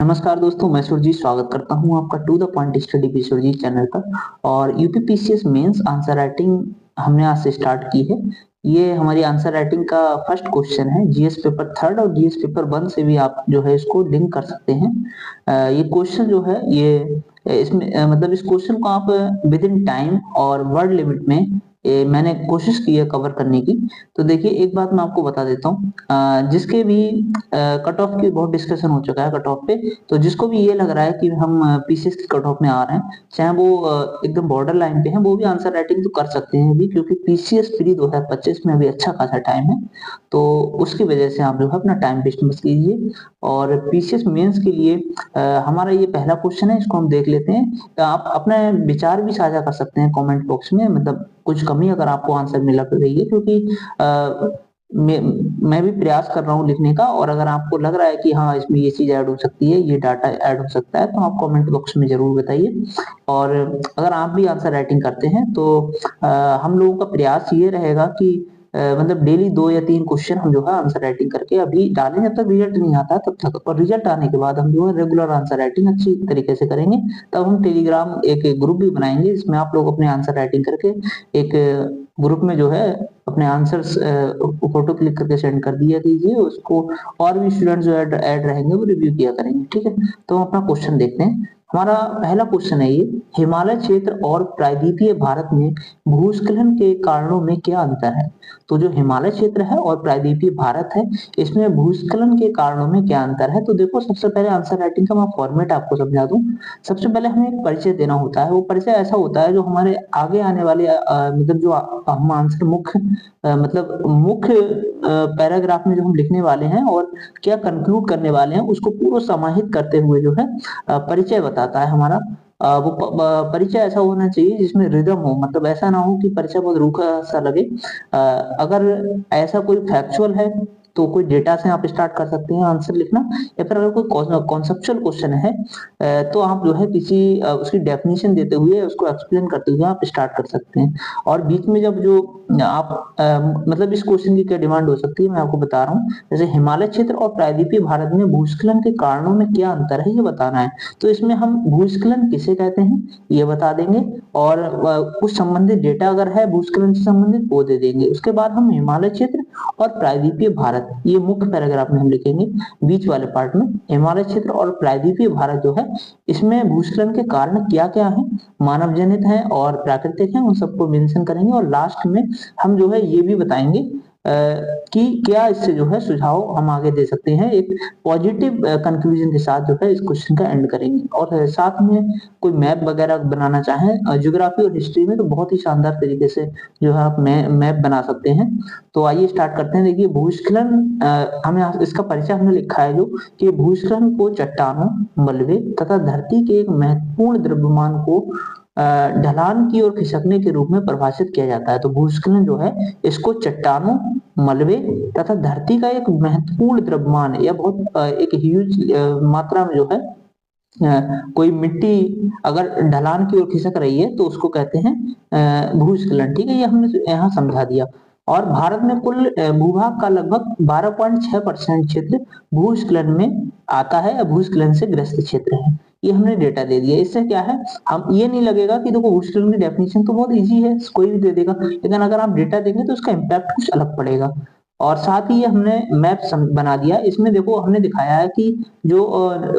नमस्कार दोस्तों, मैं सुरजीत स्वागत करता हूं आपका to the point study with Surjeet channel पर। और यूपीपीसीएस मेंस आंसर राइटिंग हमने आज से स्टार्ट की है। ये हमारी आंसर राइटिंग का फर्स्ट क्वेश्चन है। जीएस पेपर थर्ड और जीएस पेपर वन से भी आप जो है इसको लिंक कर सकते हैं। ये क्वेश्चन जो है ये इसमें मतलब इस क्वेश्चन को आप विद इन टाइम और वर्ड लिमिट में मैंने कोशिश की है कवर करने की। तो देखिए, एक बात मैं आपको बता देता हूँ, जिसके भी कट ऑफ की बहुत डिस्कशन हो चुका है कट ऑफ पे। तो जिसको भी ये लग रहा है कि हम पीसीएस की कट ऑफ में आ रहे हैं, चाहे वो एकदम बॉर्डर लाइन पे है, वो भी आंसर राइटिंग तो कर सकते हैं अभी, क्योंकि पीसीएस प्री 2025 में अभी अच्छा खासा टाइम है। तो उसकी वजह से आप जो है अपना टाइम वेस्ट मत कीजिए। और पीसीएस मेंस के लिए हमारा ये पहला क्वेश्चन है, इसको हम देख लेते हैं। तो आप अपने विचार भी साझा कर सकते हैं कमेंट बॉक्स में, मतलब कुछ कमी अगर आपको आंसर मिला तो रही है, क्योंकि मैं भी प्रयास कर रहा हूँ लिखने का। और अगर आपको लग रहा है कि हाँ, इसमें ये चीज ऐड हो सकती है, ये डाटा ऐड हो सकता है, तो आप कमेंट बॉक्स में जरूर बताइए। और अगर आप भी आंसर राइटिंग करते हैं तो हम लोगों का प्रयास ये रहेगा कि मतलब डेली 2 या 3 क्वेश्चन हम जो है आंसर राइटिंग करके अभी डालें, जब तक रिजल्ट नहीं आता तब तक। और रिजल्ट आने के बाद हम जो है रेगुलर आंसर राइटिंग अच्छी तरीके से करेंगे। तब हम टेलीग्राम एक ग्रुप भी बनाएंगे, जिसमें आप लोग अपने आंसर राइटिंग करके एक ग्रुप में जो है अपने आंसर्स फोटो क्लिक करके सेंड कर दिया कीजिए उसको। और भी स्टूडेंट जो ऐड रहेंगे वो रिव्यू किया करेंगे, ठीक है। तो हम अपना क्वेश्चन देखते हैं। हमारा पहला क्वेश्चन है ये, हिमालय क्षेत्र और प्रायद्वीपीय भारत में भूस्खलन के कारणों में क्या अंतर है। तो जो हिमालय क्षेत्र है और प्रायद्वीपीय भारत है, इसमें भूस्खलन के कारणों में क्या अंतर है। तो देखो, सबसे पहले आंसर राइटिंग का मैं फॉर्मेट आपको समझा दूं। सबसे पहले हमें एक परिचय देना होता है। वो परिचय ऐसा होता है जो हमारे आगे आने वाले मतलब जो हम आंसर मुख्य मतलब मुख्य पैराग्राफ में जो हम लिखने वाले हैं और क्या कंक्लूड करने वाले हैं, उसको पूरा समाहित करते हुए जो है परिचय बताता है हमारा। वो परिचय ऐसा होना चाहिए जिसमें रिदम हो, मतलब ऐसा ना हो कि परिचय बहुत रूखा सा लगे। अगर ऐसा कोई फैक्चुअल है तो कोई डेटा से आप स्टार्ट कर सकते हैं आंसर लिखना। या फिर अगर कोई कॉन्सेप्चुअल क्वेश्चन है तो आप जो है किसी उसकी डेफिनेशन देते हुए, उसको एक्सप्लेन करते हुए आप स्टार्ट कर सकते हैं। और बीच में जब जो आप मतलब इस क्वेश्चन की क्या डिमांड हो सकती है मैं आपको बता रहा हूँ। जैसे हिमालय क्षेत्र और प्रायद्वीपीय भारत में भूस्खलन के कारणों में क्या अंतर है, ये बताना है। तो इसमें हम भूस्खलन किसे कहते हैं ये बता देंगे, और कुछ संबंधित डेटा अगर है भूस्खलन से संबंधित वो दे देंगे। उसके बाद हम हिमालय क्षेत्र और प्रायद्वीपीय भारत, ये मुख्य पैराग्राफ में हम लिखेंगे। बीच वाले पार्ट में हिमालय क्षेत्र और प्रायद्वीपीय भारत जो है, इसमें भूस्खलन के कारण क्या क्या है, मानव जनित है और प्राकृतिक है, उन सबको मेंशन करेंगे। और लास्ट में हम जो है ये भी बताएंगे कि क्या इससे जो है सुझाव हम आगे दे सकते हैं। एक पॉजिटिव कंक्लूजन के साथ जो है इस क्वेश्चन का एंड करेंगे। और साथ में कोई मैप वगैरह बनाना चाहें ज्योग्राफी और हिस्ट्री में, तो बहुत ही शानदार तरीके से जो है आप मैप बना सकते हैं। तो आइए स्टार्ट करते हैं। देखिए, भूस्खलन हमें इसका परिचय हमने लिखा है जो कि भूस्खलन को चट्टानों, मलबे तथा धरती के एक महत्वपूर्ण द्रव्यमान को ढलान की ओर खिसकने के रूप में परिभाषित किया जाता है। तो भूस्खलन जो है, इसको चट्टानों, मलबे तथा धरती का एक महत्वपूर्ण द्रव्यमान या बहुत एक ह्यूज मात्रा में जो है कोई मिट्टी अगर ढलान की ओर खिसक रही है तो उसको कहते हैं भूस्खलन, ठीक है। ये हमने यहाँ समझा दिया। और भारत में कुल भूभाग का लगभग 12.6% क्षेत्र भूस्खलन में आता है या भूस्खलन से ग्रस्त क्षेत्र है। ये हमने डेटा दे दिया। इससे क्या है, हम ये नहीं लगेगा कि देखो भूस्खलन की डेफिनेशन तो बहुत इजी है, कोई भी दे देगा, लेकिन अगर आप डेटा देंगे तो उसका इम्पैक्ट कुछ अलग पड़ेगा। और साथ ही हमने मैप बना दिया। इसमें देखो हमने दिखाया है कि जो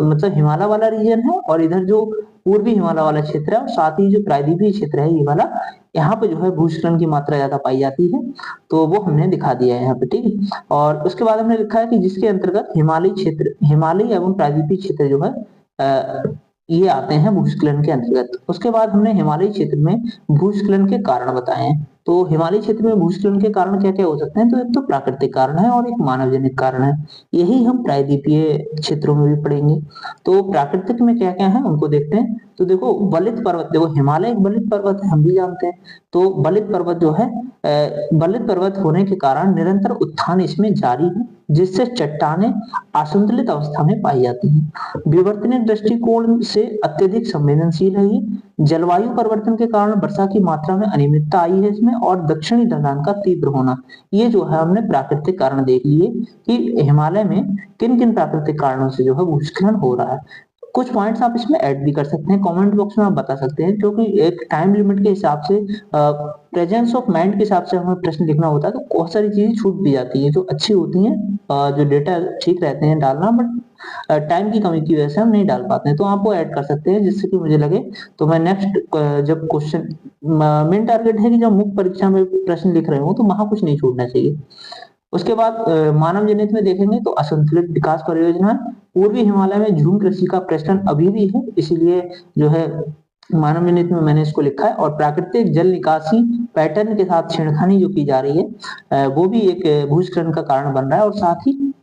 मतलब हिमालय वाला रीजन है, और इधर जो पूर्वी हिमालय वाला क्षेत्र है, और साथ ही जो प्रायद्वीपीय क्षेत्र है ये वाला, यहाँ पे जो है भूस्खलन की मात्रा ज्यादा पाई जाती है। तो वो हमने दिखा दिया है यहाँ पे, ठीक है। और उसके बाद हमने लिखा है कि जिसके अंतर्गत हिमालयी क्षेत्र, हिमालय एवं प्रायद्वीपीय क्षेत्र जो है ये आते हैं भूस्खलन के अंतर्गत। उसके बाद हमने हिमालयी क्षेत्र में भूस्खलन के कारण बताए हैं। तो हिमालयी क्षेत्र में भूस्खलन के कारण क्या क्या हो सकते हैं, तो एक तो प्राकृतिक कारण है और एक मानव जनित कारण है। यही हम प्रायद्वीपीय क्षेत्रों में भी पढ़ेंगे। तो प्राकृतिक में क्या क्या है उनको देखते हैं। तो देखो, बलित पर्वत, देखो हिमालय एक बलित पर्वत है, हम भी जानते हैं। तो बलित पर्वत जो है, बलित पर्वत होने के कारण निरंतर उत्थान इसमें जारी है, जिससे चट्टानें असंतुलित अवस्था में पाई जाती हैं। विवर्तनिक दृष्टिकोण से अत्यधिक संवेदनशील है ये। जलवायु परिवर्तन के कारण वर्षा की मात्रा में अनियमितता आई है इसमें। और दक्षिणी ढलान का तीव्र होना, ये जो है हमने प्राकृतिक कारण देख लिए कि हिमालय में किन किन प्राकृतिक कारणों से जो है भूस्खलन हो रहा है। कुछ पॉइंट्स आप इसमें ऐड भी कर सकते हैं, कमेंट बॉक्स में आप बता सकते हैं, क्योंकि एक टाइम लिमिट के हिसाब से प्रेजेंस ऑफ माइंड के हिसाब से हमें प्रश्न लिखना होता है, तो बहुत सारी चीजें छूट भी जाती है जो अच्छी होती हैं, जो डेटा ठीक रहते हैं डालना, बट टाइम की कमी की वजह से हम नहीं डाल पाते हैं, तो आप वो ऐड कर सकते हैं जिससे कि मुझे लगे तो मैं नेक्स्ट जब क्वेश्चन, मेन टारगेट है कि जब मुख्य परीक्षा में प्रश्न लिख रहे हो तो वहां कुछ नहीं छूटना चाहिए। उसके बाद मानव जनित में देखेंगे तो असंतुलित विकास परियोजना, पूर्वी हिमालय में झूम कृषि का प्रचलन अभी भी है, इसीलिए जो है मानव जनित में मैंने इसको लिखा है। और प्राकृतिक जल निकासी पैटर्न के साथ छेड़खानी जो की जा रही है, वो भी एक भूस्खलन का कारण बन रहा है। और साथ ही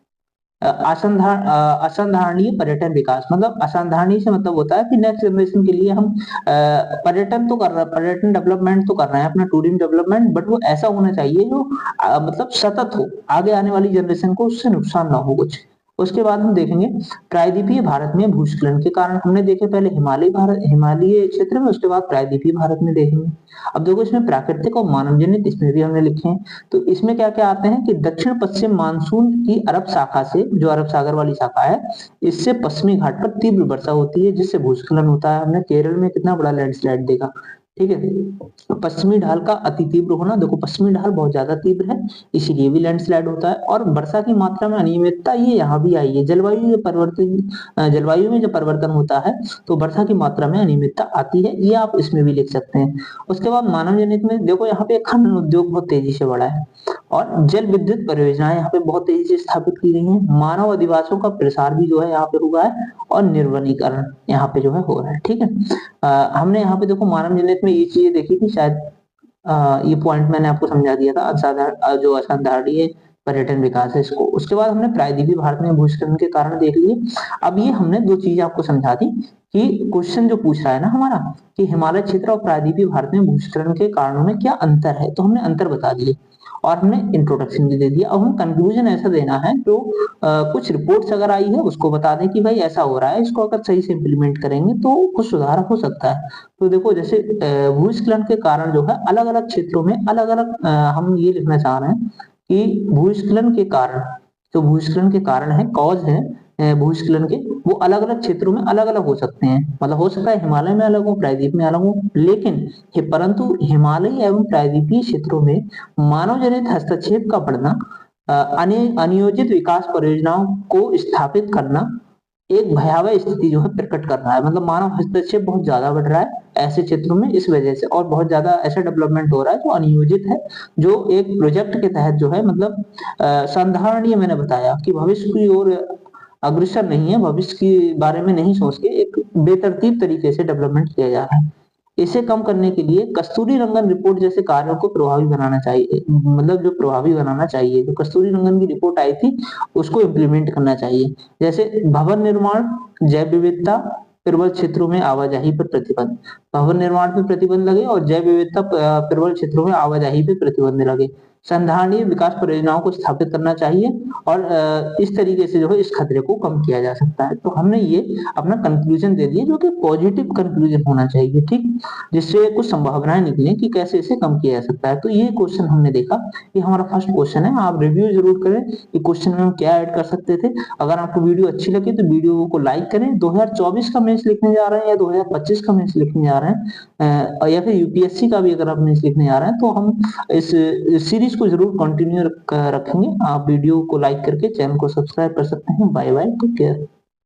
असंधारणीय पर्यटन विकास, मतलब असंधारणीय से मतलब होता है कि नेक्स्ट जनरेशन के लिए हम पर्यटन तो कर रहे हैं, पर्यटन डेवलपमेंट तो कर रहे हैं, अपना टूरिज्म डेवलपमेंट, बट वो ऐसा होना चाहिए जो मतलब सतत हो, आगे आने वाली जनरेशन को उससे नुकसान ना हो कुछ। उसके बाद हम देखेंगे प्रायद्वीपीय भारत में भूस्खलन के कारण, हमने देखे पहले हिमालय क्षेत्र में, उसके बाद प्रायद्वीपीय भारत में देखेंगे। अब देखो इसमें प्राकृतिक और मानव जनित इसमें भी हमने लिखे हैं, तो इसमें क्या क्या आते हैं कि दक्षिण पश्चिम मानसून की अरब शाखा से, जो अरब सागर वाली शाखा है, इससे पश्चिमी घाट पर तीव्र वर्षा होती है जिससे भूस्खलन होता है। हमने केरल में कितना बड़ा लैंडस्लाइड देखा, ठीक है। पश्चिमी ढाल का अति तीव्र होना, देखो पश्चिमी ढाल बहुत ज्यादा तीव्र है, इसीलिए भी लैंडस्लाइड होता है। और वर्षा की मात्रा में अनियमितता, ये यहाँ भी आई है, जलवायु में जब परिवर्तन होता है तो वर्षा की मात्रा में अनियमितता आती है, ये आप इसमें भी लिख सकते हैं। उसके बाद मानव जनित में देखो यहाँ पे खनन उद्योग बहुत तेजी से बढ़ा है, और जल विद्युत परियोजनाएं यहाँ पे बहुत तेजी से स्थापित की गई हैं, मानव अधिवासों का प्रसार भी जो है यहाँ पे हुआ है, और निर्वनीकरण यहाँ पे जो है हो रहा है, ठीक है। हमने यहाँ पे देखो मानव जनित में ये चीजें देखी थी, शायद ये पॉइंट मैंने आपको समझा दिया था, जो असाधारणीय पर्यटन विकास है इसको। उसके बाद हमने प्रायद्वीपीय भारत में भूस्खलन के कारण देख लिए। अब ये हमने दो चीजें आपको समझा दी कि क्वेश्चन जो पूछ रहा है ना हमारा कि हिमालय क्षेत्र और प्रायद्वीपीय भारत में भूस्खलन के कारणों में क्या अंतर है, तो हमने अंतर बता दिए और हमने इंट्रोडक्शन भी दे दिया। अब हम कंक्लूजन ऐसा देना है जो कुछ रिपोर्ट्स अगर आई है उसको बता दें कि भाई ऐसा हो रहा है, इसको अगर सही से इम्प्लीमेंट करेंगे तो कुछ सुधार हो सकता है। तो देखो जैसे भूस्खलन के कारण जो है अलग अलग क्षेत्रों में अलग अलग, हम ये लिखना चाह रहे हैं कि भूस्खलन के कारण, जो भूस्खलन के कारण है, कॉज है भूस्खलन के, वो अलग अलग क्षेत्रों में अलग अलग हो सकते हैं, मतलब हो सकता है हिमालय में अलग हो, प्रायद्वीप में अलग हो, लेकिन परंतु हिमालयी एवं प्रायद्वीपीय क्षेत्रों में मानव जनित हस्तक्षेप का बढ़ना, अनियोजित विकास परियोजनाओं को स्थापित करना एक भयावह स्थिति जो है प्रकट कर रहा है, मतलब मानव हस्तक्षेप बहुत ज्यादा बढ़ रहा है ऐसे क्षेत्रों में इस वजह से, और बहुत ज्यादा ऐसा डेवलपमेंट हो रहा है जो अनियोजित है, जो एक प्रोजेक्ट के तहत जो है, मतलब संधारणीय, मैंने बताया कि भविष्य की ओर अग्रसर नहीं है, भविष्य के बारे में नहीं सोच के एक बेतरतीब तरीके से डेवलपमेंट किया जा रहा है। इसे कम करने के लिए कस्तूरी रंगन रिपोर्ट जैसे कार्यों को प्रभावी बनाना चाहिए, मतलब जो प्रभावी बनाना चाहिए, जो कस्तूरी रंगन की रिपोर्ट आई थी उसको इम्प्लीमेंट करना चाहिए, जैसे भवन निर्माण, जैव विविधता, प्रबल क्षेत्रों में आवाजाही पर प्रतिबंध, भवन निर्माण पे प्रतिबंध लगे और जैव विविधता प्रबल क्षेत्रों में आवाजाही पे प्रतिबंध लगे, संधारणीय विकास परियोजनाओं को स्थापित करना चाहिए, और इस तरीके से जो है इस खतरे को कम किया जा सकता है। तो हमने ये अपना कंक्लूजन दे दिए जो कि पॉजिटिव कंक्लूजन होना चाहिए, ठीक, जिससे कुछ संभावनाएं निकले कि कैसे इसे कम किया जा सकता है। तो ये क्वेश्चन हमने देखा, ये हमारा फर्स्ट क्वेश्चन है, आप रिव्यू जरूर करें कि क्वेश्चन में हम क्या ऐड कर सकते थे। अगर आपको वीडियो अच्छी लगी तो वीडियो को लाइक करें। 2024 का मेंस लिखने जा रहे हैं या 2025 का मेंस लिखने जा रहे हैं, या फिर यूपीएससी का भी अगर आप मेंस लिखने जा रहे हैं, तो हम इस सीरीज को जरूर कंटिन्यू रखेंगे। आप वीडियो को लाइक करके चैनल को सब्सक्राइब कर सकते हैं। Bye bye, take care.